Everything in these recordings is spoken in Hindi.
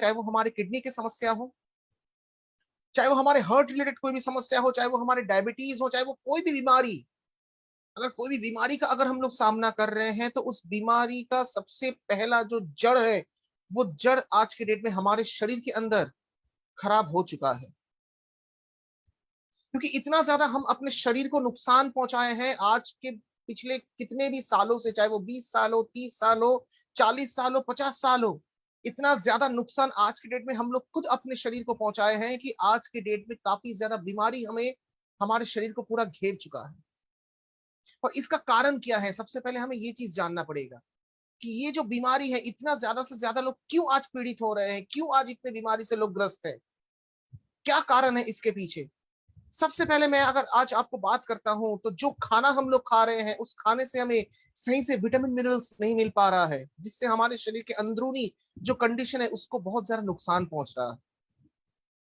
चाहे वो हमारे किडनी की समस्या हो, चाहे वो हमारे हार्ट रिलेटेड कोई भी समस्या हो, चाहे वो हमारे डायबिटीज हो, चाहे वो कोई भी बीमारी, अगर कोई भी बीमारी का अगर हम लोग सामना कर रहे हैं तो उस बीमारी का सबसे पहला जो जड़ है, वो जड़ आज के डेट में हमारे शरीर के अंदर खराब हो चुका है। क्योंकि इतना ज्यादा हम अपने शरीर को नुकसान पहुंचाए हैं आज के पिछले कितने भी सालों से, चाहे वो 20 साल हो, 30 साल हो, 40 साल हो, 50 साल हो, इतना ज्यादा नुकसान आज के डेट में हम लोग खुद अपने शरीर को पहुंचाए हैं कि आज के डेट में काफी ज्यादा बीमारी हमें हमारे शरीर को पूरा घेर चुका है। और इसका कारण क्या है, सबसे पहले हमें ये चीज जानना पड़ेगा कि ये जो बीमारी है, इतना ज्यादा से ज्यादा लोग क्यों आज पीड़ित हो रहे हैं, क्यों आज इतने बीमारी से लोग ग्रस्त हैं, क्या कारण है इसके पीछे। सबसे पहले मैं अगर आज आपको बात करता हूं तो जो खाना हम लोग खा रहे हैं, उस खाने से हमें सही से विटामिन मिनरल्स नहीं मिल पा रहा है, जिससे हमारे शरीर के अंदरूनी जो कंडीशन है उसको बहुत ज्यादा नुकसान पहुंच रहा है।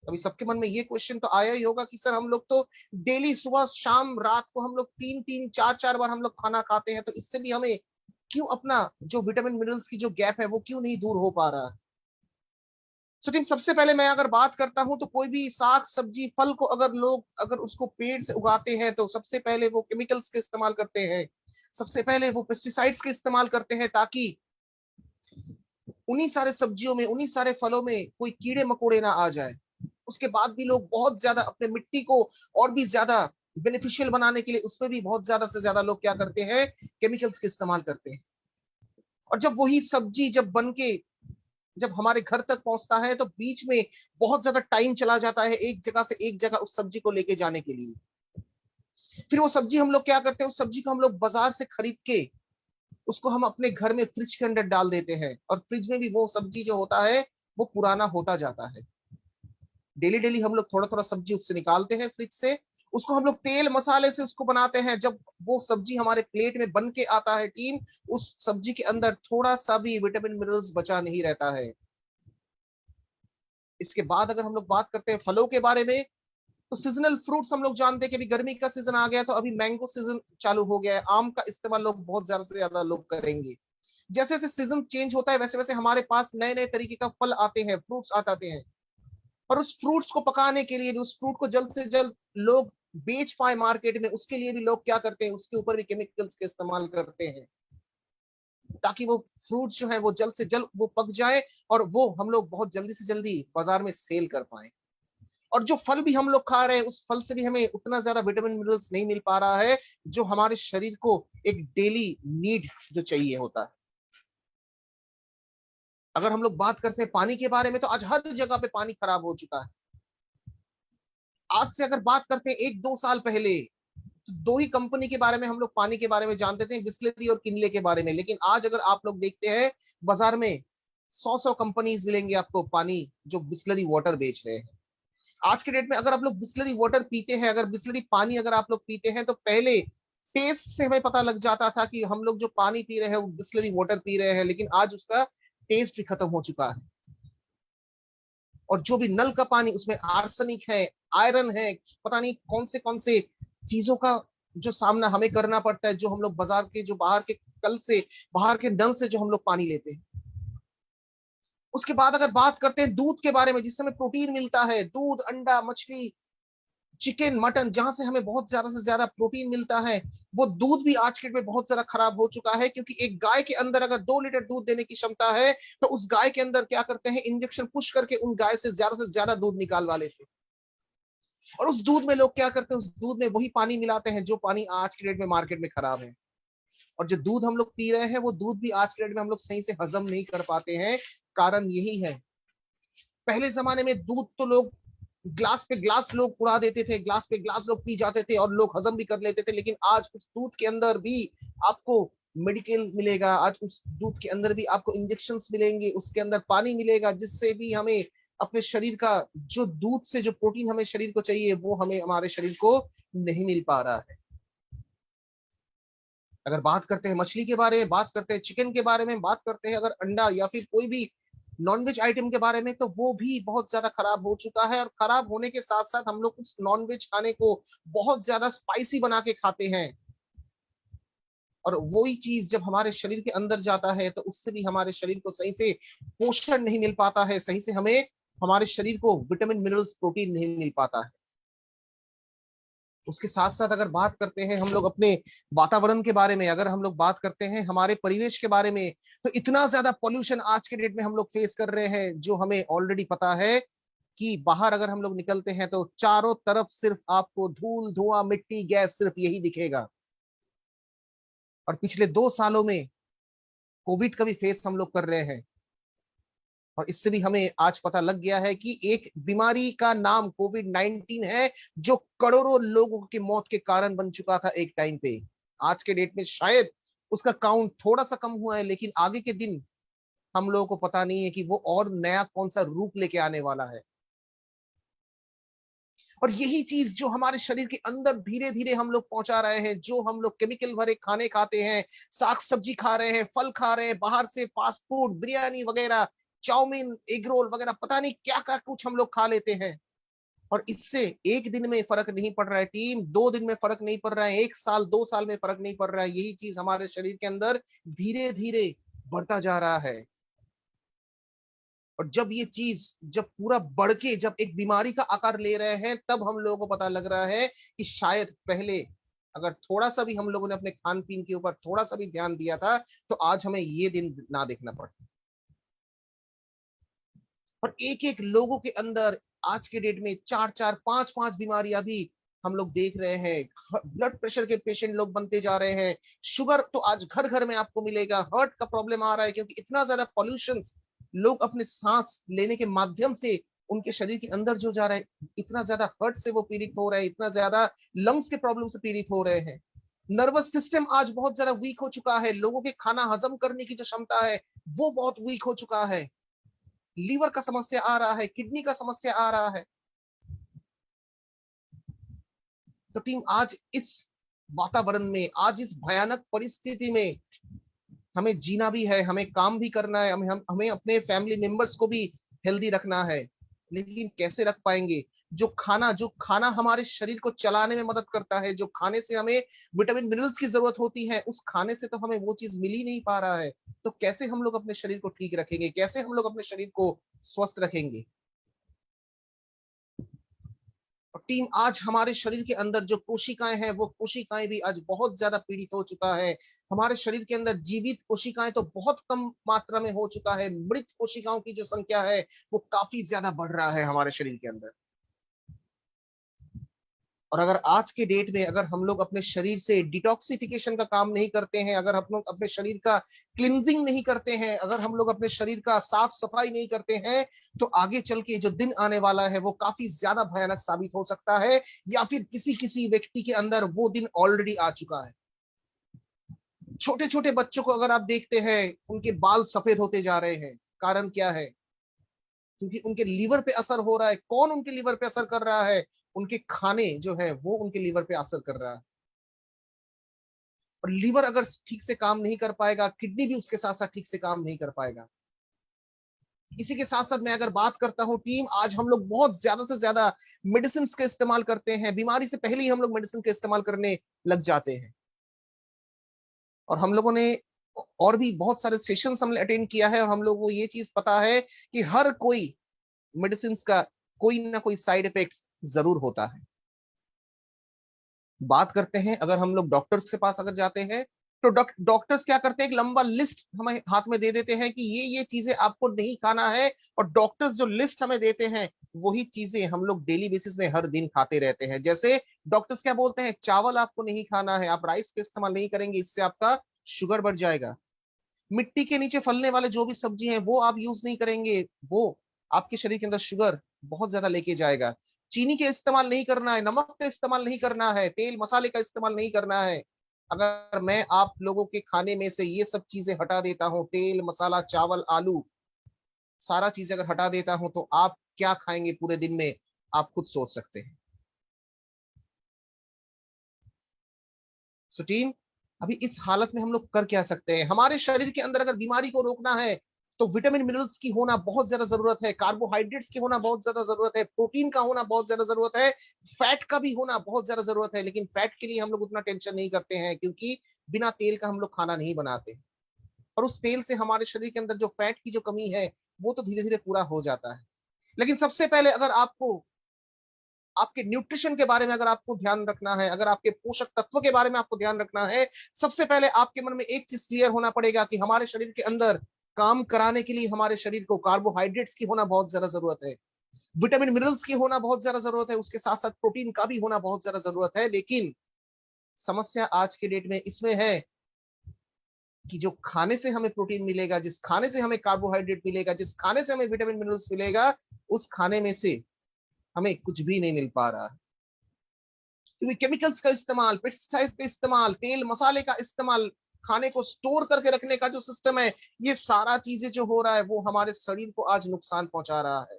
अभी सबके मन में ये क्वेश्चन तो आया ही होगा कि सर हम लोग तो डेली सुबह शाम रात को हम लोग 3-3 4-4 बार हम लोग खाना खाते हैं, तो इससे भी हमें क्यों अपना जो विटामिन मिनरल्स की जो गैप है वो क्यों नहीं दूर हो पा रहा है। सो टीम, सबसे पहले मैं अगर बात करता हूं तो कोई भी साग सब्जी फल को अगर लोग अगर उसको पेड़ से उगाते हैं तो सबसे पहले वो केमिकल्स के इस्तेमाल करते हैं, सबसे पहले वो पेस्टिसाइड्स के इस्तेमाल करते हैं, ताकि उन्हीं सारे सब्जियों में, उन्हीं सारे फलों में कोई कीड़े मकोड़े ना आ जाए। उसके बाद भी लोग बहुत ज्यादा अपने मिट्टी को और भी ज्यादा बेनिफिशियल बनाने के लिए उसमें भी बहुत ज्यादा से ज्यादा लोग क्या करते हैं, केमिकल्स के इस्तेमाल करते हैं। और जब वही सब्जी जब बन के जब हमारे घर तक पहुंचता है तो बीच में बहुत ज्यादा टाइम चला जाता है एक जगह से एक जगह उस सब्जी को लेके जाने के लिए। फिर वो सब्जी हम लोग क्या करते हैं, उस सब्जी को हम लोग बाजार से खरीद के उसको हम अपने घर में फ्रिज के अंदर डाल देते हैं, और फ्रिज में भी वो सब्जी जो होता है वो पुराना होता जाता है। डेली डेली हम लोग थोड़ा थोड़ा सब्जी उससे निकालते हैं फ्रिज से, उसको हम लोग तेल मसाले से उसको बनाते हैं। जब वो सब्जी हमारे प्लेट में बन के आता है टीम, उस सब्जी के अंदर थोड़ा सा भी विटामिन मिनरल्स बचा नहीं रहता है। इसके बाद अगर हम लोग बात करते हैं फलों के बारे में, तो सीजनल फ्रूट्स हम लोग जानते हैं कि अभी गर्मी का सीजन आ गया, तो अभी मैंगो सीजन चालू हो गया है, आम का इस्तेमाल लोग बहुत ज्यादा से ज्यादा लोग करेंगे। जैसे जैसे सीजन चेंज होता है वैसे वैसे हमारे पास नए नए तरीके का फल आते हैं, फ्रूट्स आते हैं। और उस फ्रूट्स को पकाने के लिए भी, उस फ्रूट को जल्द से जल्द लोग बेच पाए मार्केट में, उसके लिए भी लोग क्या करते हैं, उसके ऊपर भी केमिकल्स के इस्तेमाल करते हैं, ताकि वो फ्रूट जो है वो जल्द से जल्द वो पक जाए और वो हम लोग बहुत जल्दी से जल्दी बाजार में सेल कर पाए। और जो फल भी हम लोग खा रहे हैं, उस फल से भी हमें उतना ज्यादा विटामिन मिनरल्स नहीं मिल पा रहा है जो हमारे शरीर को एक डेली नीड जो चाहिए होता है। अगर हम लोग बात करते हैं पानी के बारे में, तो आज हर जगह पे पानी खराब हो चुका है। आज से अगर बात करते हैं 1-2 साल पहले, तो दो ही कंपनी के बारे में हम लोग पानी के बारे में जानते थे, बिस्लरी और किनले के बारे में। लेकिन आज अगर आप लोग देखते हैं बाजार में 100 कंपनीज मिलेंगे आपको पानी जो बिस्लरी वाटर बेच रहे हैं। आज के डेट में अगर आप लोग बिस्लरी वाटर पीते हैं, अगर बिस्लरी पानी अगर आप लोग पीते हैं, तो पहले टेस्ट से हमें पता लग जाता था कि हम लोग जो पानी पी रहे हैं वो बिस्लरी वाटर पी रहे हैं, लेकिन आज उसका टेस्ट भी खत्म हो चुका है। और जो भी नल का पानी, उसमें आर्सेनिक है, आयरन है, पता नहीं कौन से चीजों का जो सामना हमें करना पड़ता है, जो हम लोग बाजार के जो बाहर के कल से, बाहर के नल से जो हम लोग पानी लेते हैं। उसके बाद अगर बात करते हैं दूध के बारे में, जिससे हमें प्रोटीन मिलता है, दूध, अंडा, मछली, चिकन, मटन, जहां से हमें बहुत ज्यादा से ज्यादा प्रोटीन मिलता है, वो दूध भी आज के डेट में बहुत ज्यादा खराब हो चुका है। क्योंकि एक गाय के अंदर अगर 2 लीटर दूध देने की क्षमता है, तो उस गाय के अंदर क्या करते हैं, इंजेक्शन पुश करके उन गाय से ज्यादा दूध निकालवा लेते हैं। और उस दूध में लोग क्या करते हैं, उस दूध में वही पानी मिलाते हैं जो पानी आज के डेट में मार्केट में खराब है। और जो दूध हम लोग पी रहे हैं, वो दूध भी आज के डेट में हम लोग सही से हजम नहीं कर पाते हैं। कारण यही है, पहले जमाने में दूध तो लोग ग्लास पे ग्लास लोग उड़ा देते थे, ग्लास पे ग्लास लोग पी जाते थे और लोग हजम भी कर लेते थे। लेकिन आज उस दूध के अंदर भी आपको मेडिकल मिलेगा, आज उस दूध के अंदर भी आपको इंजेक्शन मिलेंगे, उसके अंदर पानी मिलेगा, जिससे भी हमें अपने शरीर का जो दूध से जो प्रोटीन हमें शरीर को चाहिए वो हमें हमारे शरीर को नहीं मिल पा रहा है। अगर बात करते हैं मछली के बारे में, बात करते हैं चिकन के बारे में, बात करते हैं अगर अंडा या फिर कोई भी नॉनवेज आइटम के बारे में, तो वो भी बहुत ज्यादा खराब हो चुका है। और खराब होने के साथ साथ हम लोग उस नॉनवेज खाने को बहुत ज्यादा स्पाइसी बना के खाते हैं। और वही चीज जब हमारे शरीर के अंदर जाता है तो उससे भी हमारे शरीर को सही से पोषण नहीं मिल पाता है, सही से हमें हमारे शरीर को विटामिन मिनरल्स प्रोटीन नहीं मिल पाता है। उसके साथ साथ अगर बात करते हैं हम लोग अपने वातावरण के बारे में, अगर हम लोग बात करते हैं हमारे परिवेश के बारे में, तो इतना ज्यादा पॉल्यूशन आज के डेट में हम लोग फेस कर रहे हैं, जो हमें ऑलरेडी पता है कि बाहर अगर हम लोग निकलते हैं तो चारों तरफ सिर्फ आपको धूल, धुआं, मिट्टी, गैस, सिर्फ यही दिखेगा। और पिछले 2 सालों में कोविड का भी फेस हम लोग कर रहे हैं, और इससे भी हमें आज पता लग गया है कि एक बीमारी का नाम कोविड-19 है, जो करोड़ों लोगों की मौत के कारण बन चुका था एक टाइम पे। आज के डेट में शायद उसका काउंट थोड़ा सा कम हुआ है, लेकिन आगे के दिन हम लोगों को पता नहीं है कि वो और नया कौन सा रूप लेके आने वाला है। और यही चीज जो हमारे शरीर के अंदर धीरे धीरे हम लोग पहुंचा रहे हैं, जो हम लोग केमिकल भरे खाने खाते हैं, साग सब्जी खा रहे हैं, फल खा रहे हैं, बाहर से फास्ट फूड, बिरयानी वगैरह, चाउमीन, एग रोल वगैरह, पता नहीं क्या क्या कुछ हम लोग खा लेते हैं। और इससे एक दिन में फर्क नहीं पड़ रहा है टीम, 2 दिन में फर्क नहीं पड़ रहा है, 1 साल 2 साल में फर्क नहीं पड़ रहा है, यही चीज हमारे शरीर के अंदर धीरे धीरे बढ़ता जा रहा है। और जब ये चीज जब पूरा बढ़ के जब एक बीमारी का आकार ले रहे हैं, तब हम लोगों को पता लग रहा है कि शायद पहले अगर थोड़ा सा भी हम लोगों ने अपने खान पीन के ऊपर थोड़ा सा भी ध्यान दिया था, तो आज हमें ये दिन ना देखना पड़ता। और एक एक लोगों के अंदर आज के डेट में 4-4 5-5 बीमारियां भी हम लोग देख रहे हैं। ब्लड प्रेशर के पेशेंट लोग बनते जा रहे हैं, शुगर तो आज घर घर में आपको मिलेगा, हार्ट का प्रॉब्लम आ रहा है, क्योंकि इतना ज्यादा पॉल्यूशन लोग अपने सांस लेने के माध्यम से उनके शरीर के अंदर जो जा रहा है, इतना ज्यादा हार्ट से वो पीड़ित हो रहे हैं, इतना ज्यादा लंग्स के प्रॉब्लम से पीड़ित हो रहे हैं। नर्वस सिस्टम आज बहुत ज्यादा वीक हो चुका है, लोगों के खाना हजम करने की जो क्षमता है वो बहुत वीक हो चुका है। लीवर का समस्या आ रहा है, किडनी का समस्या आ रहा है। तो टीम आज इस वातावरण में, आज इस भयानक परिस्थिति में हमें जीना भी है, हमें काम भी करना है, हमें अपने फैमिली मेंबर्स को भी हेल्दी रखना है। लेकिन कैसे रख पाएंगे? जो खाना हमारे शरीर को चलाने में मदद करता है, जो खाने से हमें विटामिन मिनरल्स की जरूरत होती है, उस खाने से तो हमें वो चीज मिल ही नहीं पा रहा है। तो कैसे हम लोग अपने शरीर को ठीक रखेंगे, कैसे हम लोग अपने शरीर को स्वस्थ रखेंगे? और टीम आज हमारे शरीर के अंदर जो कोशिकाएं हैं, वो कोशिकाएं भी आज बहुत ज्यादा पीड़ित हो चुका है। हमारे शरीर के अंदर जीवित कोशिकाएं तो बहुत कम मात्रा में हो चुका है, मृत कोशिकाओं की जो संख्या है वो काफी ज्यादा बढ़ रहा है हमारे शरीर के अंदर। और अगर आज के डेट में अगर हम लोग अपने शरीर से डिटॉक्सिफिकेशन का काम नहीं करते हैं, अगर हम लोग अपने शरीर का क्लिनजिंग नहीं करते हैं, अगर हम लोग अपने शरीर का साफ सफाई नहीं करते हैं, तो आगे चल के जो दिन आने वाला है वो काफी ज्यादा भयानक साबित हो सकता है, या फिर किसी किसी व्यक्ति के अंदर वो दिन ऑलरेडी आ चुका है। छोटे छोटे बच्चों को अगर आप देखते हैं, उनके बाल सफेद होते जा रहे हैं, कारण क्या है? क्योंकि उनके लीवर पे असर हो रहा है। कौन उनके लीवर पे असर कर रहा है? उनके खाने जो है वो उनके लीवर पे असर कर रहा है। और लीवर अगर ठीक से काम नहीं कर पाएगा, किडनी भी उसके साथ साथ ठीक से काम नहीं कर पाएगा। इसी के साथ साथ मैं अगर बात करता हूं टीम, आज हम लोग बहुत ज्यादा से ज्यादा मेडिसिन का इस्तेमाल करते हैं, बीमारी से पहले ही हम लोग मेडिसिन का इस्तेमाल करने लग जाते हैं। और हम लोगों ने और भी बहुत सारे सेशंस हमने अटेंड किया है, और हम लोगों को ये चीज पता है कि हर कोई मेडिसिन का कोई ना कोई साइड इफेक्ट जरूर होता है। बात करते हैं, अगर हम लोग डॉक्टर के पास अगर जाते हैं, तो डॉक्टर्स क्या करते हैं, एक लंबा लिस्ट हमें हाथ में दे देते हैं कि ये चीजें आपको नहीं खाना है। और डॉक्टर्स जो लिस्ट हमें देते हैं, वही चीजें हम लोग डेली बेसिस में हर दिन खाते रहते हैं। जैसे डॉक्टर्स क्या बोलते हैं, चावल आपको नहीं खाना है, आप राइस का इस्तेमाल नहीं करेंगे, इससे आपका शुगर बढ़ जाएगा। मिट्टी के नीचे फलने वाले जो भी सब्जी हैं वो आप यूज नहीं करेंगे, वो आपके शरीर के अंदर शुगर बहुत ज्यादा लेके जाएगा। चीनी का इस्तेमाल नहीं करना है, नमक का इस्तेमाल नहीं करना है, तेल मसाले का इस्तेमाल नहीं करना है। अगर मैं आप लोगों के खाने में से ये सब चीजें हटा देता हूं, तेल मसाला चावल आलू सारा चीज अगर हटा देता हूं, तो आप क्या खाएंगे पूरे दिन में? आप खुद सोच सकते हैं। सो टीम, अभी इस हालत में हम लोग कर क्या सकते हैं? हमारे शरीर के अंदर अगर बीमारी को रोकना है, तो विटामिन मिनरल्स की होना बहुत ज्यादा जरूरत है, कार्बोहाइड्रेट्स की होना बहुत ज्यादा जरूरत है, प्रोटीन का होना बहुत ज्यादा जरूरत है, फैट का भी होना बहुत ज्यादा जरूरत है। लेकिन फैट के लिए हम लोग उतना टेंशन नहीं करते हैं, क्योंकि बिना तेल का हम लोग खाना नहीं बनाते, और उस तेल से हमारे शरीर के अंदर जो फैट की जो कमी है वो तो धीरे धीरे पूरा हो जाता है। लेकिन सबसे पहले अगर आपको आपके न्यूट्रिशन के बारे में अगर आपको ध्यान रखना है, अगर आपके पोषक तत्व के बारे में आपको ध्यान रखना है, सबसे पहले आपके मन में एक चीज क्लियर होना पड़ेगा कि हमारे शरीर के अंदर काम कराने के लिए हमारे शरीर को कार्बोहाइड्रेट्स की होना बहुत ज्यादा जरूरत है, विटामिन मिनरल्स की होना बहुत ज्यादा जरूरत है, उसके साथ साथ प्रोटीन का भी होना बहुत ज्यादा जरूरत है। लेकिन समस्या आज के डेट में इसमें है कि जो खाने से हमें प्रोटीन मिलेगा, जिस खाने से हमें कार्बोहाइड्रेट मिलेगा, जिस खाने से हमें विटामिन मिनरल्स मिलेगा, उस खाने में से हमें कुछ भी नहीं मिल पा रहा है। क्योंकि केमिकल्स का इस्तेमाल, पेस्टिसाइड्स का इस्तेमाल, तेल मसाले का इस्तेमाल, खाने को स्टोर करके रखने का जो सिस्टम है, ये सारा चीजें जो हो रहा है वो हमारे शरीर को आज नुकसान पहुंचा रहा है।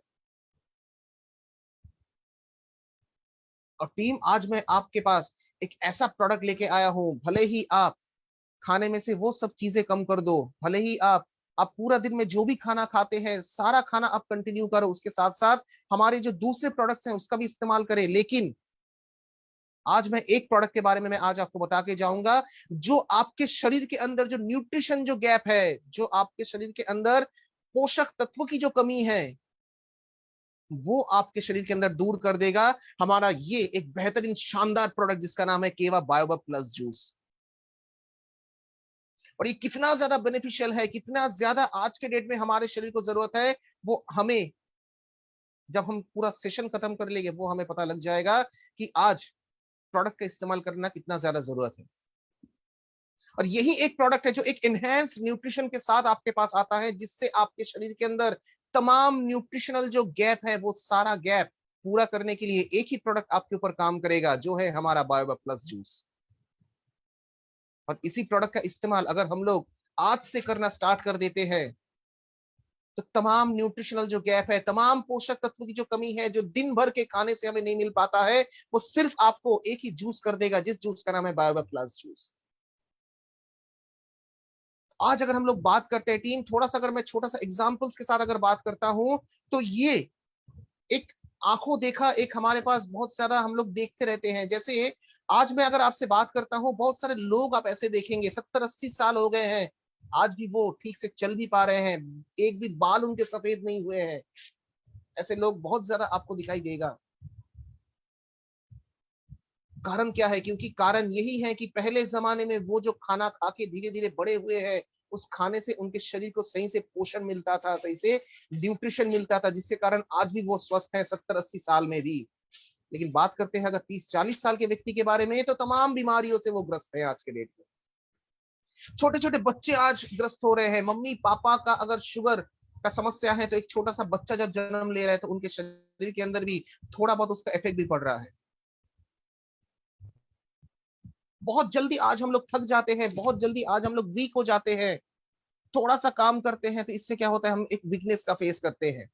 और टीम, आज मैं आपके पास एक ऐसा प्रोडक्ट लेके आया हूं, भले ही आप खाने में से वो सब चीजें कम कर दो, भले ही आप पूरा दिन में जो भी खाना खाते हैं सारा खाना आप कंटिन्यू करो, उसके साथ साथ हमारे जो दूसरे प्रोडक्ट्स हैं उसका भी इस्तेमाल करें, लेकिन आज मैं एक प्रोडक्ट के बारे में मैं आज आपको बता के जाऊंगा, जो आपके शरीर के अंदर जो न्यूट्रिशन जो गैप है, जो आपके शरीर के अंदर पोषक तत्व की जो कमी है, वो आपके शरीर के अंदर दूर कर देगा। हमारा ये एक बेहतरीन शानदार प्रोडक्ट जिसका नाम है केवा बायोबा प्लस जूस। और ये कितना ज्यादा बेनिफिशियल है, कितना ज्यादा आज के डेट में हमारे शरीर को जरूरत है, वो हमें जब हम पूरा सेशन खत्म कर लेंगे वो हमें पता लग जाएगा कि आज प्रोडक्ट का इस्तेमाल करना कितना ज्यादा जरूरत है। और यही एक प्रोडक्ट है जो एक एनहेंस न्यूट्रिशन के साथ आपके पास आता है, जिससे आपके शरीर के अंदर तमाम न्यूट्रिशनल जो गैप है वो सारा गैप पूरा करने के लिए एक ही प्रोडक्ट आपके ऊपर काम करेगा, जो है हमारा बायोबा प्लस जूस। और इसी प्रोडक्ट का इस्तेमाल अगर हम लोग आज से करना स्टार्ट कर देते हैं, तो तमाम न्यूट्रिशनल जो गैप है, तमाम पोषक तत्व की जो कमी है जो दिन भर के खाने से हमें नहीं मिल पाता है, वो सिर्फ आपको एक ही जूस कर देगा, जिस जूस का नाम है बायोबा प्लस जूस। आज अगर हम लोग बात करते हैं टीम, थोड़ा सा अगर मैं छोटा सा एग्जांपल्स के साथ अगर बात करता हूं, तो ये एक आंखों देखा एक हमारे पास बहुत ज्यादा हम लोग देखते रहते हैं। जैसे आज मैं अगर आपसे बात करता हूं, बहुत सारे लोग आप ऐसे देखेंगे 70-80 साल हो गए हैं, आज भी वो ठीक से चल भी पा रहे हैं, एक भी बाल उनके सफेद नहीं हुए हैं। ऐसे लोग बहुत ज्यादा आपको दिखाई देगा। कारण क्या है? क्योंकि कारण यही है कि पहले जमाने में वो जो खाना खा के धीरे धीरे बड़े हुए हैं, उस खाने से उनके शरीर को सही से पोषण मिलता था, सही से न्यूट्रिशन मिलता था, जिसके कारण आज भी वो स्वस्थ है 70-80 साल में भी। लेकिन बात करते हैं अगर 30-40 साल के व्यक्ति के बारे में, तो तमाम बीमारियों से वो ग्रस्त है आज के डेट में। छोटे छोटे बच्चे आज ग्रस्त हो रहे हैं। मम्मी पापा का अगर शुगर का समस्या है, तो एक छोटा सा बच्चा जब जन्म ले रहा है तो उनके शरीर के अंदर भी थोड़ा बहुत उसका इफेक्ट भी पड़ रहा है। बहुत जल्दी आज हम लोग थक जाते हैं, बहुत जल्दी आज हम लोग वीक हो जाते हैं। थोड़ा सा काम करते हैं तो इससे क्या होता है, हम एक वीकनेस का फेस करते हैं।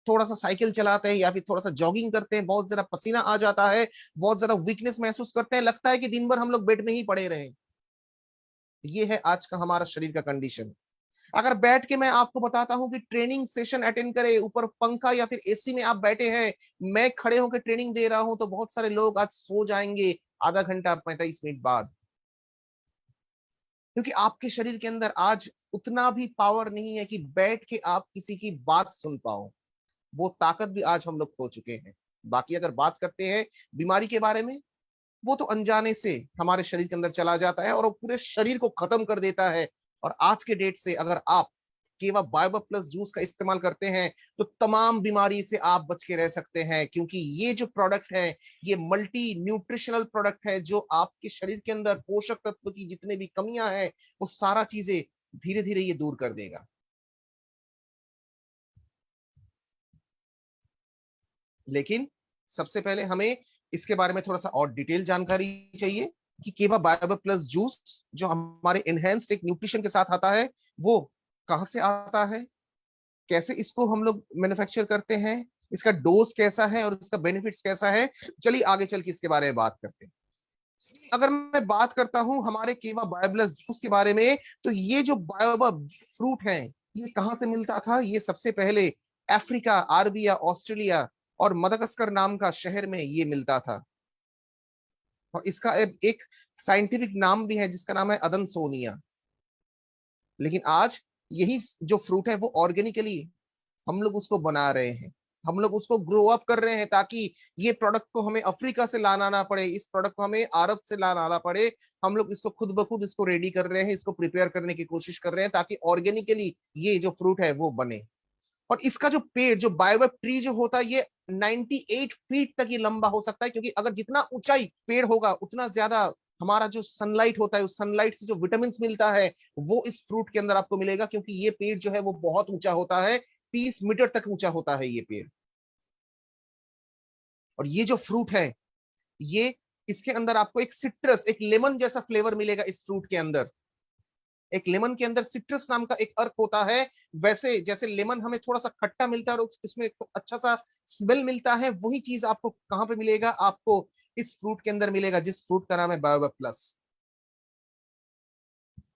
थोड़ा सा साइकिल चलाते हैं या फिर थोड़ा सा जॉगिंग करते हैं, बहुत ज्यादा पसीना आ जाता है, बहुत ज्यादा वीकनेस महसूस करते हैं, लगता है कि दिन भर हम लोग बेड में ही पड़े रहे। ये है आज का हमारा शरीर का कंडीशन। अगर बैठ के मैं आपको बताता हूं कि ट्रेनिंग सेशन अटेंड करे, ऊपर पंखा या फिर एसी में आप बैठे हैं, मैं खड़े होकर ट्रेनिंग दे रहा हूं, तो बहुत सारे लोग आज सो जाएंगे आधा घंटा 45 मिनट बाद। क्योंकि आपके शरीर के अंदर आज उतना भी पावर नहीं है कि बैठ के आप किसी की बात सुन पाओ। वो ताकत भी आज हम लोग खो चुके हैं। बाकी अगर बात करते हैं बीमारी के बारे में, वो तो अनजाने से हमारे शरीर के अंदर चला जाता है और वो पूरे शरीर को खत्म कर देता है। और आज के डेट से अगर आप केवल बायोबा प्लस जूस का इस्तेमाल करते हैं, तो तमाम बीमारी से आप बच के रह सकते हैं। क्योंकि ये जो प्रोडक्ट है, ये मल्टी न्यूट्रिशनल प्रोडक्ट है, जो आपके शरीर के अंदर पोषक तत्व की जितने भी कमियां हैं, वो सारा चीजें धीरे धीरे ये दूर कर देगा। लेकिन सबसे पहले हमें इसके बारे में थोड़ा सा और डिटेल जानकारी चाहिए कि केवा बायोबा प्लस जूस जो हमारे एनहेंस्ड एक न्यूट्रिशन के साथ आता है, वो कहां से आता है, कैसे इसको हम लोग मैन्युफैक्चर करते हैं, इसका डोज कैसा है और इसका बेनिफिट्स कैसा है। चलिए आगे चल के इसके बारे में बात करते हैं। अगर मैं बात करता हूं हमारे केवा बायोप्लस जूस के बारे में, तो ये जो बायोबा फ्रूट है, ये कहां से मिलता था? ये सबसे पहले अफ्रीका, अरबिया, ऑस्ट्रेलिया और मदगास्कर नाम का शहर में ये मिलता था। और इसका एक साइंटिफिक नाम भी है जिसका नाम है अदनसोनिया। लेकिन आज यही जो फ्रूट है वो ऑर्गेनिकली हम लोग उसको बना रहे हैं, हम लोग उसको ग्रो अप कर रहे हैं, ताकि ये प्रोडक्ट को हमें अफ्रीका से लाना ना पड़े, इस प्रोडक्ट को हमें अरब से लाना ना पड़े। हम लोग इसको खुद ब खुद इसको रेडी कर रहे हैं, इसको प्रिपेयर करने की कोशिश कर रहे हैं, ताकि ऑर्गेनिकली ये जो फ्रूट है वो बने। और इसका जो पेड़, जो बायोवेब ट्री जो होता है, ये 98 फीट तक ये लंबा हो सकता है, क्योंकि अगर जितना ऊंचाई पेड़ होगा उतना ज्यादा हमारा जो सनलाइट होता है, उस सनलाइट से जो विटामिन मिलता है वो इस फ्रूट के अंदर आपको मिलेगा, क्योंकि ये पेड़ जो है वो बहुत ऊंचा होता है, 30 मीटर तक ऊंचा होता है ये पेड़। और ये जो फ्रूट है, ये इसके अंदर आपको एक सिट्रस, एक लेमन जैसा फ्लेवर मिलेगा इस फ्रूट के अंदर। एक लेमन के अंदर सिट्रस नाम का एक अर्क होता है, वैसे जैसे लेमन हमें थोड़ा सा खट्टा मिलता है और इसमें एक अच्छा सा स्मेल मिलता है, वही चीज आपको कहां पे मिलेगा? आपको इस फ्रूट के अंदर मिलेगा, जिस फ्रूट का नाम है बायोवेब प्लस।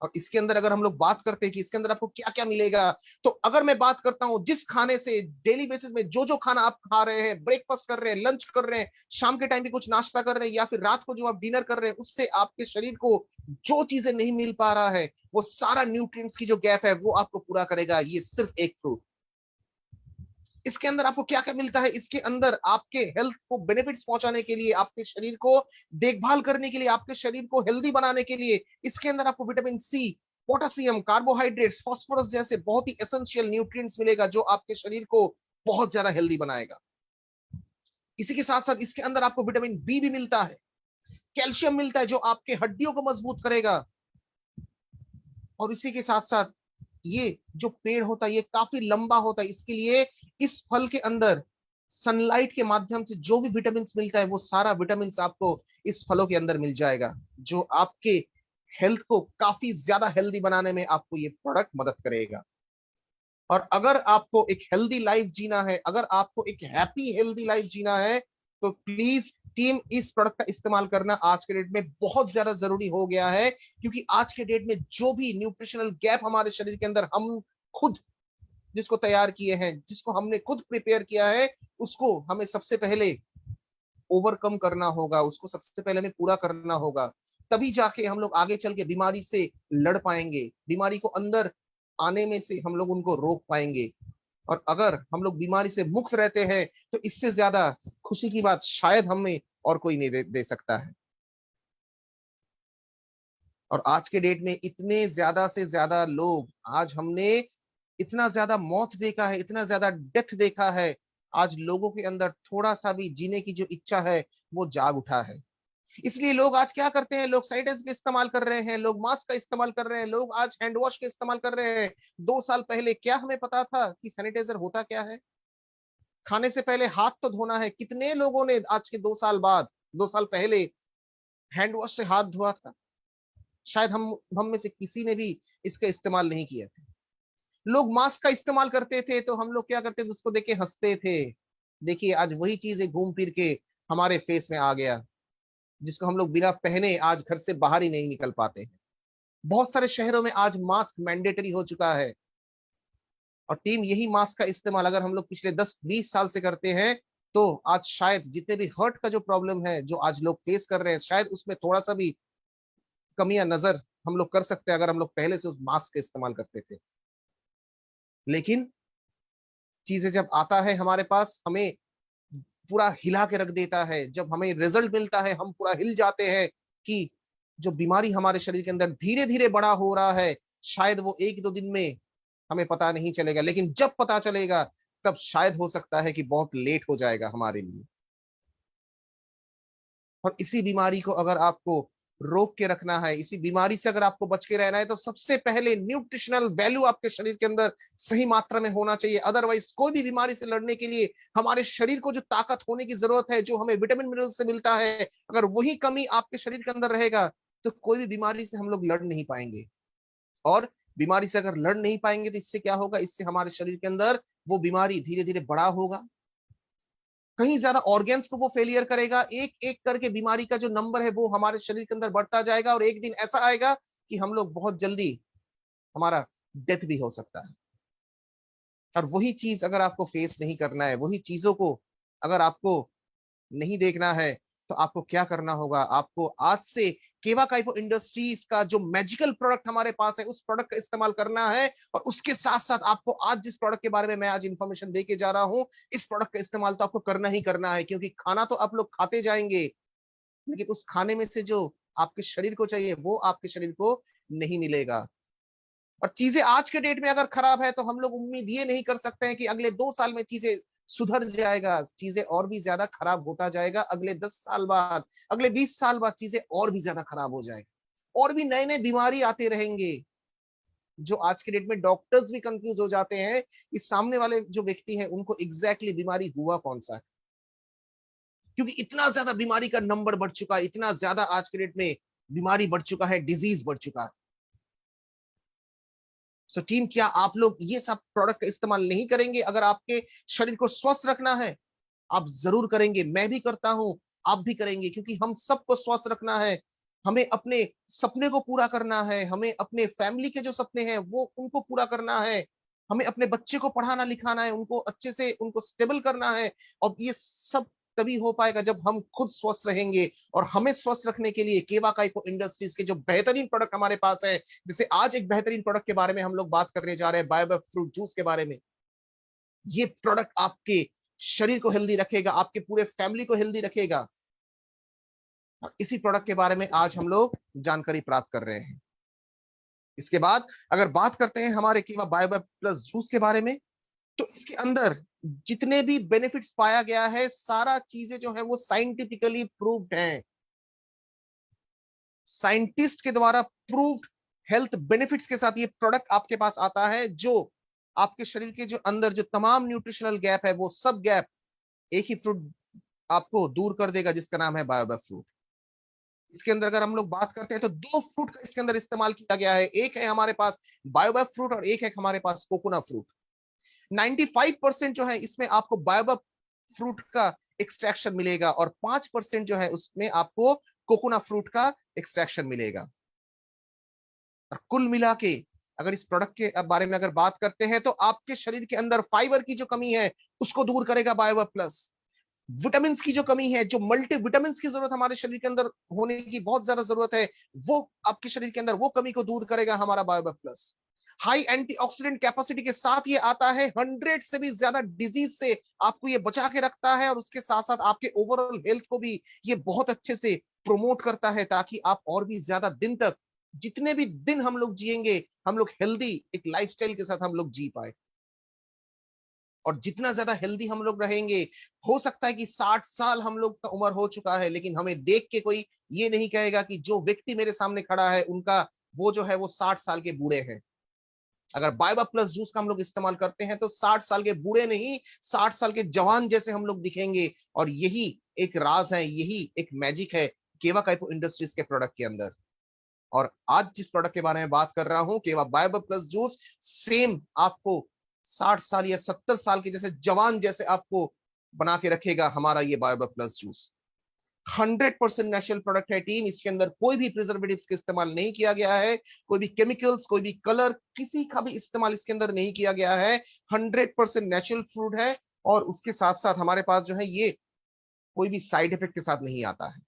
और इसके अंदर अगर हम लोग बात करते हैं कि इसके अंदर आपको क्या क्या मिलेगा, तो अगर मैं बात करता हूं जिस खाने से डेली बेसिस में जो जो खाना आप खा रहे हैं, ब्रेकफास्ट कर रहे हैं, लंच कर रहे हैं, शाम के टाइम पे कुछ नाश्ता कर रहे हैं, या फिर रात को जो आप डिनर कर रहे हैं, उससे आपके शरीर को जो चीजें नहीं मिल पा रहा है, वो सारा न्यूट्रिएंट्स की जो गैप है वो आपको पूरा करेगा ये सिर्फ एक फ्रूट। इसके अंदर आपको क्या क्या मिलता है? इसके अंदर आपके हेल्थ को बेनिफिट्स पहुंचाने के लिए, आपके शरीर को देखभाल करने के लिए, आपके शरीर को हेल्दी बनाने के लिए, इसके अंदर आपको vitamin C, potassium, carbohydrates, phosphorus जैसे बहुत ही एसेंशियल न्यूट्रिएंट्स मिलेगा, जो आपके शरीर को बहुत ज्यादा हेल्दी बनाएगा। इसी के साथ साथ इसके अंदर आपको विटामिन बी भी मिलता है, कैल्शियम मिलता है जो आपके हड्डियों को मजबूत करेगा। और इसी के साथ साथ ये जो पेड़ होता है ये काफी लंबा होता है, इसके लिए इस फल के अंदर सनलाइट के माध्यम से जो भी विटामिन मिलता है वो सारा विटामिन आपको इस फलों के अंदर मिल जाएगा, जो आपके हेल्थ को काफी ज्यादा हेल्दी बनाने में आपको ये प्रोडक्ट मदद करेगा। और अगर आपको एक हेल्दी लाइफ जीना है, अगर आपको एक हैप्पी हेल्दी लाइफ जीना है, तो प्लीज टीम इस प्रोडक्ट का इस्तेमाल करना आज के डेट में बहुत ज्यादा जरूरी हो गया है। क्योंकि आज के डेट में जो भी न्यूट्रिशनल गैप हमारे शरीर के अंदर हम खुद जिसको तैयार किए हैं, जिसको हमने खुद प्रिपेयर किया है, उसको हमें सबसे पहले ओवरकम करना होगा, उसको सबसे पहले हमें पूरा करना होगा। तभी जाके हम लोग आगे चल के बीमारी से लड़ पाएंगे, बीमारी को अंदर आने में से हम लोग उनको रोक पाएंगे। और अगर हम लोग बीमारी से मुक्त रहते हैं तो इससे ज्यादा खुशी की बात शायद हमें और कोई नहीं दे सकता है। और आज के डेट में इतने ज्यादा से ज्यादा लोग, आज हमने इतना ज्यादा मौत देखा है, इतना ज्यादा डेथ देखा है, आज लोगों के अंदर थोड़ा सा भी जीने की जो इच्छा है वो जाग उठा है। इसलिए लोग आज क्या करते हैं? लोग सैनिटाइजर का इस्तेमाल कर रहे हैं, लोग मास्क का इस्तेमाल कर रहे हैं, लोग आज हैंड वॉश का इस्तेमाल कर रहे हैं। 2 साल पहले क्या हमें पता था कि सैनिटाइजर होता क्या है? खाने से पहले हाथ तो धोना है। कितने लोगों ने आज के 2 साल बाद, 2 साल पहले हैंड वॉश से हाथ धोआ था? शायद हम में से किसी ने भी इसका इस्तेमाल नहीं किया था। लोग मास्क का इस्तेमाल करते थे तो हम लोग क्या करते थे? उसको देख के हंसते थे। देखिए आज वही चीजें घूम फिर के हमारे फेस में आ गया, जिसको हम लोग बिना पहने आज घर से बाहर ही नहीं निकल पाते हैं। बहुत सारे शहरों में आज मास्क मैंडेटरी हो चुका है। और टीम यही मास्क का इस्तेमाल अगर हम लोग पिछले 10-20 साल से करते हैं, तो आज शायद जितने भी हर्ट का जो प्रॉब्लम है जो आज लोग फेस कर रहे हैं, शायद उसमें थोड़ा सा भी कमी या नजर हम लोग कर सकते हैं अगर हम लोग पहले से उस मास्क का इस्तेमाल करते थे। लेकिन चीजें जब आता है हमारे पास, हमें पूरा हिला के रख देता है। जब हमें रिजल्ट मिलता है हम पूरा हिल जाते हैं कि जो बीमारी हमारे शरीर के अंदर धीरे धीरे बड़ा हो रहा है, शायद वो 1-2 दिन में हमें पता नहीं चलेगा, लेकिन जब पता चलेगा तब शायद हो सकता है कि बहुत लेट हो जाएगा हमारे लिए। और इसी बीमारी को अगर आपको रोक के रखना है, इसी बीमारी से अगर आपको बच के रहना है, तो सबसे पहले न्यूट्रिशनल वैल्यू आपके शरीर के अंदर सही मात्रा में होना चाहिए। अदरवाइज कोई भी बीमारी से लड़ने के लिए हमारे शरीर को जो ताकत होने की जरूरत है, जो हमें विटामिन मिनरल से मिलता है, अगर वही कमी आपके शरीर के अंदर रहेगा तो कोई भी बीमारी से हम लोग लड़ नहीं पाएंगे। और बीमारी से अगर लड़ नहीं पाएंगे तो इससे क्या होगा? इससे हमारे शरीर के अंदर वो बीमारी धीरे धीरे बड़ा होगा, कहीं ज्यादा ऑर्गेन्स को वो फेलियर करेगा, एक एक करके बीमारी का जो नंबर है वो हमारे शरीर के अंदर बढ़ता जाएगा, और एक दिन ऐसा आएगा कि हम लोग बहुत जल्दी हमारा डेथ भी हो सकता है। और वही चीज अगर आपको फेस नहीं करना है, वही चीजों को अगर आपको नहीं देखना है, तो आपको क्या करना होगा, आपको आज से केवा काइपो इंडस्ट्रीज का जो मैजिकल प्रोडक्ट हमारे पास है उस प्रोडक्ट का इस्तेमाल करना है। और उसके साथ साथ आपको आज जिस प्रोडक्ट के बारे में मैं आज इंफॉर्मेशन देके जा रहा हूं, इस प्रोडक्ट का इस्तेमाल तो आपको करना ही करना है, क्योंकि खाना तो आप लोग खाते जाएंगे, लेकिन उस खाने में से जो आपके शरीर को चाहिए वो आपके शरीर को नहीं मिलेगा। और चीजें आज के डेट में अगर खराब है तो हम लोग उम्मीद ये नहीं कर सकते हैं कि अगले 2 साल में चीजें सुधर जाएगा। चीजें और भी ज्यादा खराब होता जाएगा। अगले 10 साल बाद, अगले 20 साल बाद चीजें और भी ज्यादा खराब हो जाएगी, और भी नए नए बीमारी आते रहेंगे, जो आज के डेट में डॉक्टर्स भी कंफ्यूज हो जाते हैं इस सामने वाले जो व्यक्ति है उनको एग्जैक्टली बीमारी हुआ कौन सा है, क्योंकि इतना ज्यादा बीमारी का नंबर बढ़ चुका है, इतना ज्यादा आज के डेट में बीमारी बढ़ चुका है, डिजीज बढ़ चुका है। सो टीम, क्या आप लोग ये सब प्रोडक्ट का इस्तेमाल नहीं करेंगे? अगर आपके शरीर को स्वस्थ रखना है, आप जरूर करेंगे, मैं भी करता हूं, आप भी करेंगे, क्योंकि हम सबको स्वस्थ रखना है। हमें अपने सपने को पूरा करना है, हमें अपने फैमिली के जो सपने हैं वो उनको पूरा करना है, हमें अपने बच्चे को पढ़ाना लिखाना है, उनको अच्छे से उनको स्टेबल करना है। और ये सब तभी हो पाएगा जब हम खुद स्वस्थ रहेंगे। और हमें स्वस्थ रखने के लिए केवा काइपो इंडस्ट्रीज के जो बेहतरीन प्रोडक्ट हमारे पास है, जैसे आज एक बेहतरीन प्रोडक्ट के बारे में हम लोग बात करने जा रहे हैं, बायोबैप फ्रूट जूस के बारे में। ये प्रोडक्ट आपके शरीर को हेल्दी रखेगा, आपके पूरे फैमिली को हेल्दी रखेगा, और इसी प्रोडक्ट के बारे में आज हम लोग जानकारी प्राप्त कर रहे हैं। इसके बाद अगर बात करते हैं हमारे केवा बायोबैप प्लस जूस के बारे में, तो इसके अंदर जितने भी बेनिफिट्स पाया गया है, सारा चीजें जो है वो साइंटिफिकली प्रूव्ड हैं, साइंटिस्ट के द्वारा प्रूव्ड हेल्थ बेनिफिट्स के साथ ये प्रोडक्ट आपके पास आता है, जो आपके शरीर के जो अंदर जो तमाम न्यूट्रिशनल गैप है वो सब गैप एक ही फ्रूट आपको दूर कर देगा, जिसका नाम है बायोबैप फ्रूट। इसके अंदर अगर हम लोग बात करते हैं तो 2 फ्रूट का इसके अंदर इस्तेमाल किया गया है, एक है हमारे पास बायोबैप फ्रूट और एक है हमारे पास कोकोना फ्रूट। 95% जो है इसमें आपको बायोबैप फ्रूट का एक्सट्रैक्शन मिलेगा, और 5% जो है उसमें आपको कोकोना फ्रूट का एक्सट्रैक्शन मिलेगा। और कुल मिला के अगर इस प्रोडक्ट के बारे में अगर बात करते हैं, तो आपके शरीर के अंदर फाइबर की जो कमी है उसको दूर करेगा बायोबैप प्लस। विटामिन की जो कमी है, जो मल्टी विटामिन की जरूरत हमारे शरीर के अंदर होने की बहुत ज्यादा जरूरत है, वो आपके शरीर के अंदर वो कमी को दूर करेगा हमारा बायोबैप प्लस। हाई एंटीऑक्सीडेंट कैपेसिटी के साथ ये आता है, 100 से भी ज्यादा डिजीज से आपको ये बचा के रखता है, और उसके साथ साथ आपके ओवरऑल हेल्थ को भी ये बहुत अच्छे से प्रोमोट करता है, ताकि आप और भी ज्यादा दिन तक, जितने भी दिन हम लोग जिएंगे, हम लोग हेल्दी एक लाइफस्टाइल के साथ हम लोग जी पाए। और जितना ज्यादा हेल्दी हम लोग रहेंगे, हो सकता है कि 60 साल हम लोग का उम्र हो चुका है, लेकिन हमें देख के कोई ये नहीं कहेगा कि जो व्यक्ति मेरे सामने खड़ा है उनका वो जो है वो 60 साल के बूढ़े हैं। अगर बायोबैप प्लस जूस का हम लोग इस्तेमाल करते हैं तो 60 साल के बूढ़े नहीं, 60 साल के जवान जैसे हम लोग दिखेंगे। और यही एक राज है, यही एक मैजिक है केवा काइपो इंडस्ट्रीज के प्रोडक्ट के अंदर। और आज जिस प्रोडक्ट के बारे में बात कर रहा हूं, केवा बायोबैप प्लस जूस, सेम आपको 60 साल या 70 साल के जैसे जवान जैसे आपको बना के रखेगा हमारा ये बायोबैप प्लस जूस। 100% नेचुरल प्रोडक्ट है टीम, इसके अंदर कोई भी प्रिजर्वेटिव्स का इस्तेमाल नहीं किया गया है, कोई भी केमिकल्स, कोई भी कलर, किसी का भी इस्तेमाल इसके अंदर नहीं किया गया है। 100% नेचुरल फ्रूट है, और उसके साथ साथ हमारे पास जो है ये कोई भी साइड इफेक्ट के साथ नहीं आता है।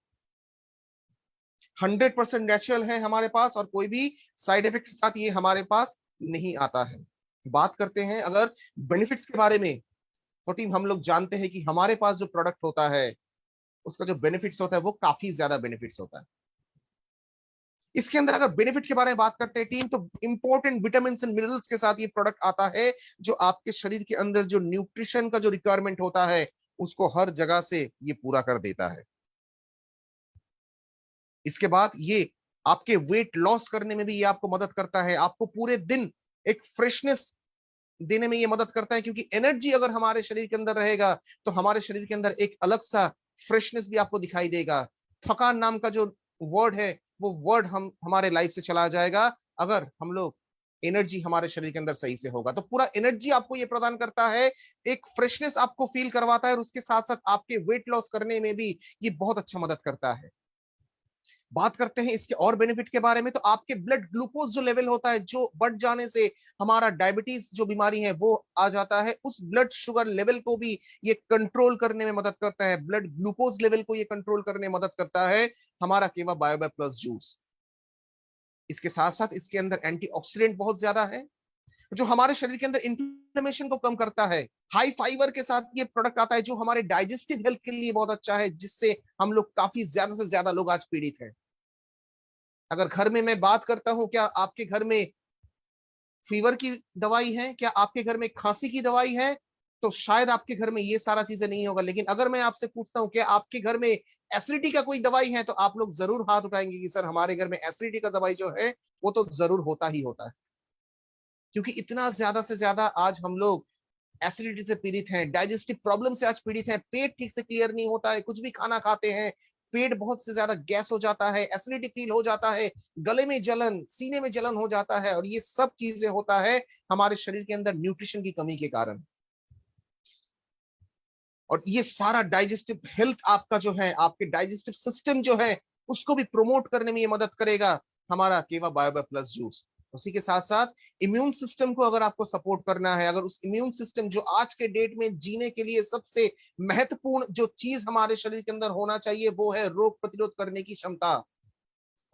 100% नेचुरल है हमारे पास, और कोई भी साइड इफेक्ट के साथ ये हमारे पास नहीं आता है। बात करते हैं अगर बेनिफिट के बारे में, तो टीम हम लोग जानते हैं कि हमारे पास जो प्रोडक्ट होता है उसका जो बेनिफिट्स होता है वो काफी ज्यादा बेनिफिट्स होता है। इसके अंदर अगर बेनिफिट के बारे में बात करते हैं टीम, तो इंपॉर्टेंट विटामिन एंड मिनरल्स के साथ ये प्रोडक्ट आता है, जो आपके शरीर के अंदर जो न्यूट्रिशन का जो रिक्वायरमेंट होता है उसको हर जगह से ये पूरा कर देता है। इसके बाद ये आपके वेट लॉस करने में भी ये आपको मदद करता है, आपको पूरे दिन एक फ्रेशनेस देने में ये मदद करता है, क्योंकि एनर्जी अगर हमारे शरीर के अंदर रहेगा तो हमारे शरीर के अंदर एक अलग सा फ्रेशनेस भी आपको दिखाई देगा। थकान नाम का जो वर्ड है वो वर्ड हम हमारे लाइफ से चला जाएगा, अगर हम लोग एनर्जी हमारे शरीर के अंदर सही से होगा। तो पूरा एनर्जी आपको ये प्रदान करता है, एक फ्रेशनेस आपको फील करवाता है, और उसके साथ साथ आपके वेट लॉस करने में भी ये बहुत अच्छा मदद करता है। बात करते हैं इसके और बेनिफिट के बारे में, तो आपके ब्लड ग्लूकोज जो लेवल होता है, जो बढ़ जाने से हमारा डायबिटीज जो बीमारी है वो आ जाता है, उस ब्लड शुगर लेवल को भी ये कंट्रोल करने में मदद करता है, ब्लड ग्लूकोज लेवल को ये कंट्रोल करने में मदद करता है हमारा केवा बायोबैक प्लस जूस। इसके साथ साथ इसके अंदर एंटीऑक्सीडेंट बहुत ज्यादा है, जो हमारे शरीर के अंदर इन्फ्लेमेशन को कम करता है। हाई फाइबर के साथ ये प्रोडक्ट आता है, जो हमारे डाइजेस्टिव हेल्थ के लिए बहुत अच्छा है, जिससे हम लोग काफी ज्यादा से ज्यादा लोग आज पीड़ित हैं। अगर घर में मैं बात करता हूं, क्या आपके घर में फीवर की दवाई है, क्या आपके घर में खांसी की दवाई है, तो शायद आपके घर में ये सारा चीजें नहीं होगा। लेकिन अगर मैं आपसे पूछता हूं कि आपके घर में एसिडिटी का कोई दवाई है, तो आप लोग जरूर हाथ उठाएंगे कि सर हमारे घर में एसिडिटी का दवाई जो है वो तो जरूर होता ही होता है। क्योंकि इतना ज्यादा से ज्यादा आज हम लोग एसिडिटी से पीड़ित हैं, डाइजेस्टिव प्रॉब्लम से आज पीड़ित हैं, पेट ठीक से क्लियर नहीं होता है, कुछ भी खाना खाते हैं पेट बहुत से ज्यादा गैस हो जाता है, एसिडिटी फील हो जाता है, गले में जलन, सीने में जलन हो जाता है, और ये सब चीजें होता है हमारे शरीर के अंदर न्यूट्रिशन की कमी के कारण। और ये सारा डाइजेस्टिव हेल्थ आपका जो है, आपके डाइजेस्टिव सिस्टम जो है, उसको भी प्रोमोट करने में ये मदद करेगा हमारा केवा बायोबैक प्लस जूस। उसी के साथ साथ इम्यून सिस्टम को अगर आपको सपोर्ट करना है, अगर उस इम्यून सिस्टम जो आज के डेट में जीने के लिए सबसे महत्वपूर्ण जो चीज हमारे शरीर के अंदर होना चाहिए, वो है रोग प्रतिरोध करने की क्षमता।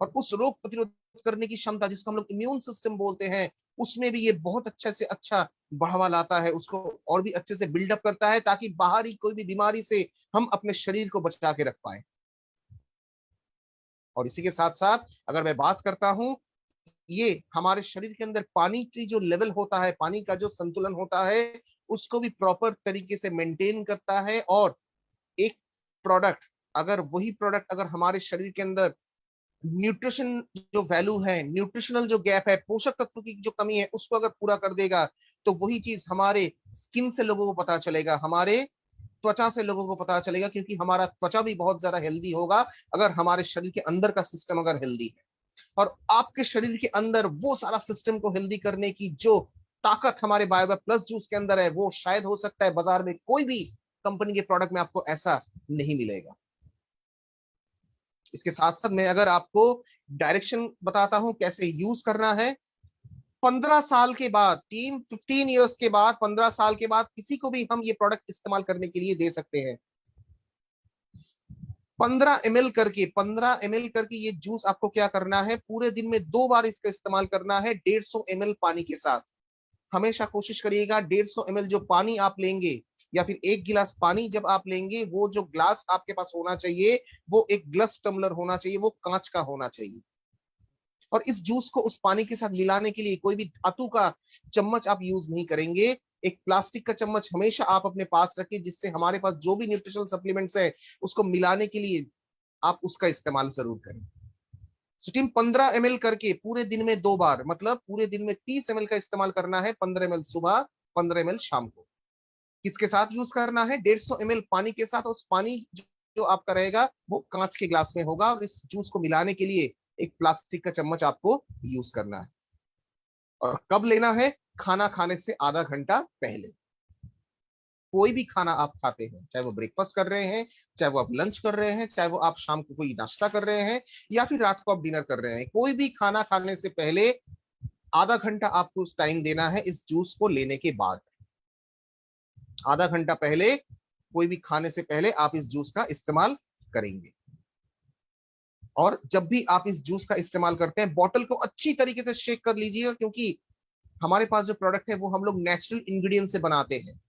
और उस रोग प्रतिरोध करने की क्षमता जिसको हम लोग इम्यून सिस्टम बोलते हैं, उसमें भी ये बहुत अच्छे से अच्छा बढ़ावा लाता है, उसको और भी अच्छे से बिल्डअप करता है, ताकि बाहरी कोई भी बीमारी से हम अपने शरीर को बचा के रख पाए। और इसी के साथ साथ अगर मैं बात करता हूं, ये हमारे शरीर के अंदर पानी की जो लेवल होता है, पानी का जो संतुलन होता है, उसको भी प्रॉपर तरीके से मेंटेन करता है। और एक प्रोडक्ट, अगर वही प्रोडक्ट अगर हमारे शरीर के अंदर न्यूट्रिशन जो वैल्यू है, न्यूट्रिशनल जो गैप है, पोषक तत्व की जो कमी है, उसको अगर पूरा कर देगा, तो वही चीज हमारे स्किन से लोगों को पता चलेगा, हमारे त्वचा से लोगों को पता चलेगा, क्योंकि हमारा त्वचा भी बहुत ज्यादा हेल्दी होगा अगर हमारे शरीर के अंदर का सिस्टम अगर हेल्दी है। और आपके शरीर के अंदर वो सारा सिस्टम को हेल्दी करने की जो ताकत हमारे बायोबैक प्लस जूस के अंदर है, वो शायद हो सकता है बाजार में कोई भी कंपनी के प्रोडक्ट में आपको ऐसा नहीं मिलेगा। इसके साथ साथ मैं अगर आपको डायरेक्शन बताता हूं कैसे यूज करना है, 15 साल के बाद, टीम 15 ईयर्स के बाद, 15 साल के बाद किसी को भी हम ये प्रोडक्ट इस्तेमाल करने के लिए दे सकते हैं। 15 ml करके ये जूस आपको क्या करना है, पूरे दिन में 2 बार इसका इस्तेमाल करना है, 150 ml पानी के साथ। हमेशा कोशिश करिएगा 150 ml जो पानी आप लेंगे, या फिर 1 गिलास पानी जब आप लेंगे, वो जो ग्लास आपके पास होना चाहिए, वो एक ग्लास टम्बलर होना चाहिए, वो कांच का होना चाहिए। और इस जूस को उस पानी के साथ मिलाने के लिए कोई भी धातु का चम्मच आप यूज नहीं करेंगे, एक प्लास्टिक का चम्मच हमेशा आप अपने पास रखें, जिससे हमारे पास जो भी न्यूट्रिशनल सप्लीमेंट्स है उसको मिलाने के लिए आप उसका इस्तेमाल जरूर करें। सो टीम 15 ml करके पूरे दिन में 2 बार, मतलब पूरे दिन में 30 ml का इस्तेमाल करना है, 15 ml सुबह, 15 ml शाम को। किसके साथ यूज करना है, 150 ml पानी के साथ। उस पानी जो आपका रहेगा वो कांच के ग्लास में होगा, और इस जूस को मिलाने के लिए एक प्लास्टिक का चम्मच आपको यूज करना है। और कब लेना है, खाना खाने से आधा घंटा पहले। कोई भी खाना आप खाते हैं, चाहे वो ब्रेकफास्ट कर रहे हैं, चाहे वो आप लंच कर रहे हैं, चाहे वो आप शाम को कोई नाश्ता कर रहे हैं, या फिर रात को आप डिनर कर रहे हैं, कोई भी खाना खाने से पहले आधा घंटा आपको उस टाइम देना है इस जूस को लेने के बाद। आधा घंटा पहले, कोई भी खाने से पहले आप इस जूस का इस्तेमाल करेंगे। और जब भी आप इस जूस का इस्तेमाल करते हैं, बॉटल को अच्छी तरीके से शेक कर लीजिएगा, क्योंकि हमारे पास जो प्रोडक्ट है वो हम लोग नेचुरल इंग्रेडिएंट से बनाते हैं।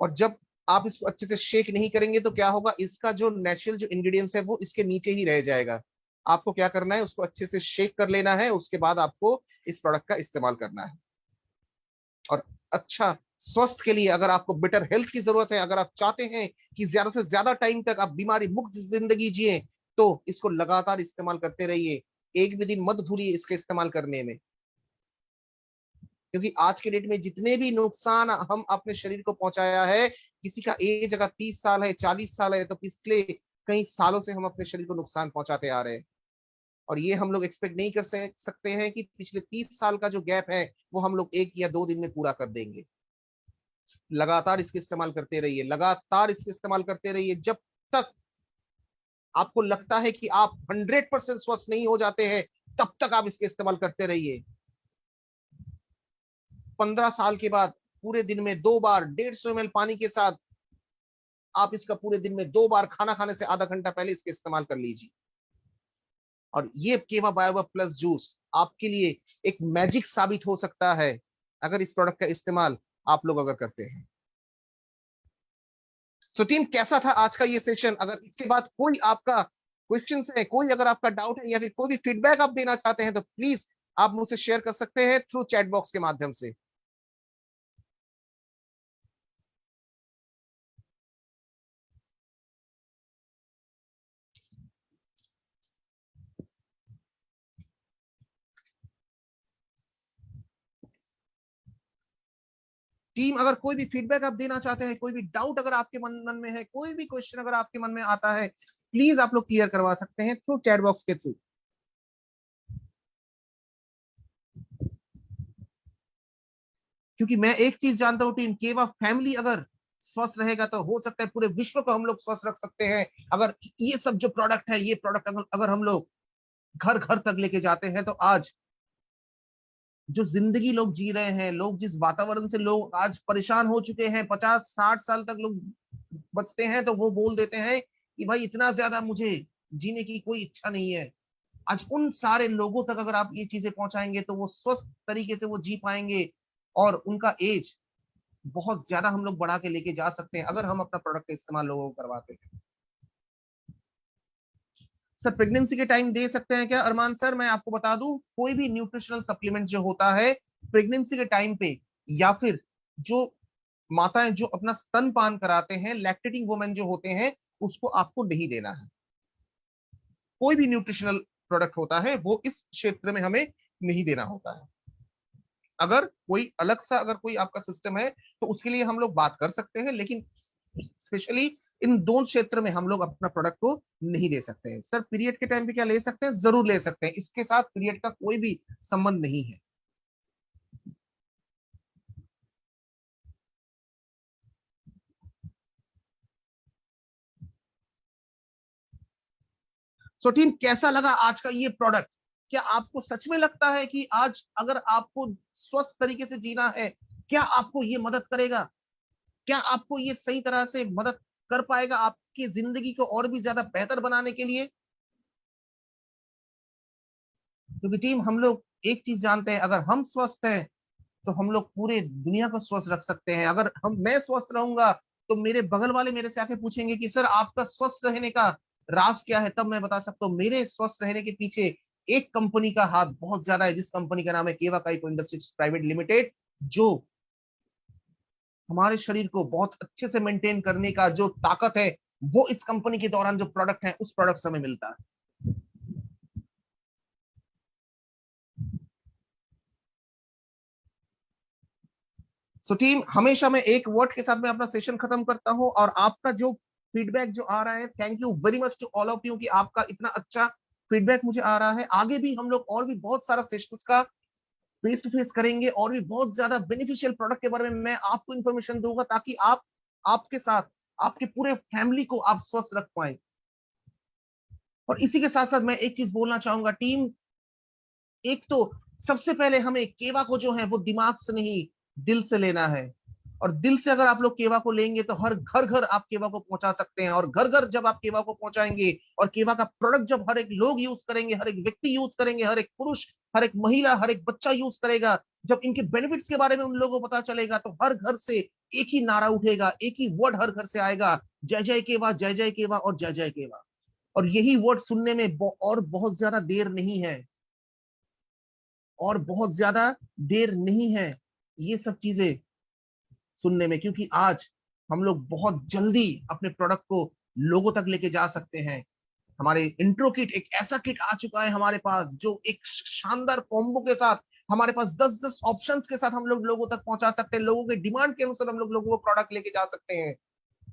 और जब आप इसको अच्छे से शेक नहीं करेंगे, तो क्या होगा, इसका जो नेचुरल जो इंग्रेडिएंट्स है वो इसके नीचे ही रह जाएगा। आपको क्या करना है, उसको अच्छे से शेक कर लेना है, उसके बाद आपको इस प्रोडक्ट का इस्तेमाल करना है। और अच्छा स्वस्थ के लिए, अगर आपको बेटर हेल्थ की जरूरत है, अगर आप चाहते हैं कि ज्यादा से ज्यादा टाइम तक आप बीमारी मुक्त जिंदगी जिए, तो इसको लगातार इस्तेमाल करते रहिए। एक भी दिन मत भूलिए इसके इस्तेमाल करने में, क्योंकि आज के डेट में जितने भी नुकसान हम अपने शरीर को पहुंचाया है, किसी का एज अगर 30 साल है, 40 साल है, तो पिछले कई सालों से हम अपने शरीर को नुकसान पहुंचाते आ रहे हैं। और ये हम लोग एक्सपेक्ट नहीं कर सकते हैं कि पिछले 30 साल का जो गैप है वो हम लोग 1 या 2 दिन में पूरा कर देंगे। लगातार इसके इस्तेमाल करते रहिए, लगातार इसके इस्तेमाल करते रहिए, जब तक आपको लगता है कि आप 100% स्वस्थ नहीं हो जाते हैं, तब तक आप इसके इस्तेमाल करते रहिए। 15 साल के बाद पूरे दिन में 2 बार 150 ml पानी के साथ आप इसका पूरे दिन में 2 बार खाना खाने से आधा घंटा पहले इसके इस्तेमाल कर लीजिए। और ये केवा बायोवा प्लस जूस आपके लिए एक मैजिक साबित हो सकता है अगर इस प्रोडक्ट का इस्तेमाल आप लोग अगर करते हैं। सो टीम, कैसा था आज का ये सेशन? अगर इसके बाद कोई आपका क्वेश्चन है, कोई अगर आपका डाउट है या फिर कोई भी फीडबैक आप देना चाहते हैं तो प्लीज आप मुझसे शेयर कर सकते हैं थ्रू चैट बॉक्स के माध्यम से। टीम, अगर कोई भी फीडबैक आप देना चाहते हैं, कोई भी डाउट अगर आपके मन में है, कोई भी क्वेश्चन अगर आपके मन में आता है, प्लीज आप लोग क्लियर करवा सकते हैं थ्रू चैट बॉक्स के थ्रू। क्योंकि मैं एक चीज जानता हूं टीम, केवा फैमिली अगर स्वस्थ रहेगा तो हो सकता है पूरे विश्व को हम लोग स्वस्थ रख सकते हैं। अगर ये सब जो प्रोडक्ट है, ये प्रोडक्ट अगर हम लोग घर घर तक लेके जाते हैं तो आज जो जिंदगी लोग जी रहे हैं, लोग जिस वातावरण से लोग आज परेशान हो चुके हैं, 50-60 साल तक लोग बचते हैं तो वो बोल देते हैं कि भाई इतना ज्यादा मुझे जीने की कोई इच्छा नहीं है। आज उन सारे लोगों तक अगर आप ये चीजें पहुंचाएंगे तो वो स्वस्थ तरीके से वो जी पाएंगे और उनका एज बहुत ज्यादा हम लोग बढ़ा के लेके जा सकते हैं अगर हम अपना प्रोडक्ट का इस्तेमाल लोगों को करवाते हैं। सर, प्रेगनेंसी के टाइम दे सकते हैं क्या? अरमान सर, मैं आपको बता दूं, कोई भी न्यूट्रिशनल सप्लीमेंट जो होता है प्रेगनेंसी के टाइम पे, या फिर जो माताएं जो अपना स्तनपान कराते हैं, लैक्टेटिंग वुमेन जो होते हैं, उसको आपको नहीं देना है। कोई भी न्यूट्रिशनल प्रोडक्ट होता है वो इस क्षेत्र में हमें नहीं देना होता है। अगर कोई अलग सा अगर कोई आपका सिस्टम है तो उसके लिए हम लोग बात कर सकते हैं, लेकिन स्पेशली इन दोनों क्षेत्र में हम लोग अपना प्रोडक्ट को नहीं दे सकते हैं। सर, पीरियड के टाइम पे क्या ले सकते हैं? जरूर ले सकते हैं, इसके साथ पीरियड का कोई भी संबंध नहीं है। सो टीम, कैसा लगा आज का ये प्रोडक्ट? क्या आपको सच में लगता है कि आज अगर आपको स्वस्थ तरीके से जीना है, क्या आपको ये मदद करेगा? क्या आपको ये सही तरह से मदद कर पाएगा आपकी जिंदगी को और भी ज्यादा बेहतर बनाने के लिए? क्योंकि टीम, हम लोग एक चीज जानते हैं, अगर हम स्वस्थ हैं तो हम लोग पूरे दुनिया को स्वस्थ रख सकते हैं। अगर मैं स्वस्थ रहूंगा तो मेरे बगल वाले मेरे से आके पूछेंगे कि सर आपका स्वस्थ रहने का राज क्या है, तब मैं बता सकता हूँ मेरे स्वस्थ रहने के पीछे एक कंपनी का हाथ बहुत ज्यादा है, जिस कंपनी का नाम है केवा काइको इंडस्ट्रीज प्राइवेट लिमिटेड, जो हमारे शरीर को बहुत अच्छे से मेंटेन करने का जो ताकत है, वो इस कंपनी के दौरान जो प्रोडक्ट है उस प्रोडक्ट से हमें मिलता है। सो टीम, हमेशा मैं एक वर्ड के साथ में अपना सेशन खत्म करता हूं, और आपका जो फीडबैक जो आ रहा है, thank you very much to all of you कि आपका इतना अच्छा फीडबैक मुझे आ रहा है। आगे भी हम लोग और भी बहुत सारा सेशंस का फेस टू फेस करेंगे और भी बहुत ज्यादा बेनिफिशियल प्रोडक्ट के बारे में मैं आपको इन्फॉर्मेशन दूंगा, ताकि आप आपके साथ आपके पूरे फैमिली को आप स्वस्थ रख पाए। और इसी के साथ साथ मैं एक चीज बोलना चाहूंगा टीम, एक तो सबसे पहले हमें केवा को जो है वो दिमाग से नहीं, दिल से लेना है। और दिल से अगर आप लोग केवा को लेंगे तो हर घर घर आप केवा को पहुंचा सकते हैं, और घर घर जब आप केवा को पहुंचाएंगे और केवा का प्रोडक्ट जब हर एक लोग यूज करेंगे, हर एक व्यक्ति यूज करेंगे, हर एक पुरुष, हर एक महिला, हर एक बच्चा यूज करेगा, जब इनके बेनिफिट्स के बारे में उन लोगों को पता चलेगा, तो हर घर से एक ही नारा उठेगा, एक ही वर्ड हर घर से आएगा, जय जय केवा, जय जय केवा और जय जय केवा। और यही वर्ड सुनने में और बहुत ज्यादा देर नहीं है, और बहुत ज्यादा देर नहीं है ये सब चीजें सुनने में, क्योंकि आज हम लोग बहुत जल्दी अपने प्रोडक्ट को लोगों तक लेके जा सकते हैं। हमारे इंट्रो किट, एक ऐसा किट आ चुका है हमारे पास जो एक शानदार कॉम्बो के साथ, हमारे पास 10-10 ऑप्शंस के साथ हम लोग लोगों तक पहुंचा सकते हैं, लोगों के डिमांड के अनुसार हम लोग लोगों को प्रोडक्ट लेके जा सकते हैं।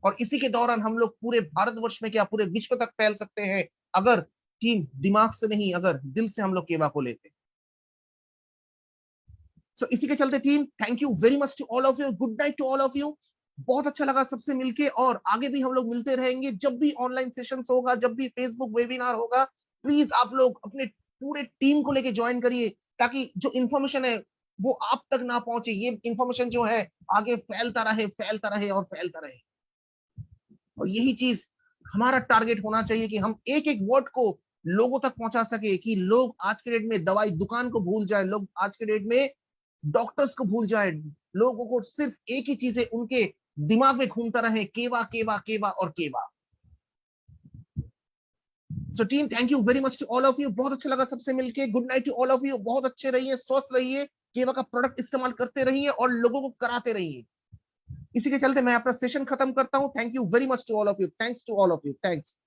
और इसी के दौरान हम लोग पूरे भारतवर्ष में क्या पूरे विश्व तक फैल सकते हैं, अगर टीम दिमाग से नहीं, अगर दिल से हम लोग केवा को लेते। सो इसी के चलते team, thank you very much to all of you, good night to all of you. बहुत अच्छा लगा सबसे मिलके, और आगे भी हम लोग मिलते रहेंगे। जब भी ऑनलाइन सेशंस होगा, जब भी फेसबुक वेबिनार होगा, प्लीज आप लोग अपने पूरे टीम को लेके ज्वाइन करिए, ताकि जो इन्फॉर्मेशन है वो आप तक ना पहुंचे। ये इन्फॉर्मेशन जो है आगे फैलता रहे, फैलता रहे और फैलता रहे। और यही चीज हमारा टारगेट होना चाहिए कि हम एक एक वर्ड को लोगों तक पहुंचा सके, कि लोग आज के डेट में दवाई दुकान को भूल जाए, लोग आज के डेट में डॉक्टर्स को भूल जाए, लोगों को सिर्फ एक ही चीज है उनके दिमाग में घूमता रहे, केवा केवा केवा और केवा। So team, thank you very much to all of you, बहुत अच्छा लगा सबसे मिलके। Good night to all of you, बहुत अच्छे रहिए, स्वस्थ रहिए, केवा का प्रोडक्ट इस्तेमाल करते रहिए और लोगों को कराते रहिए। इसी के चलते मैं अपना सेशन खत्म करता हूं। Thank you very much to all of you, thanks to all of you, thanks.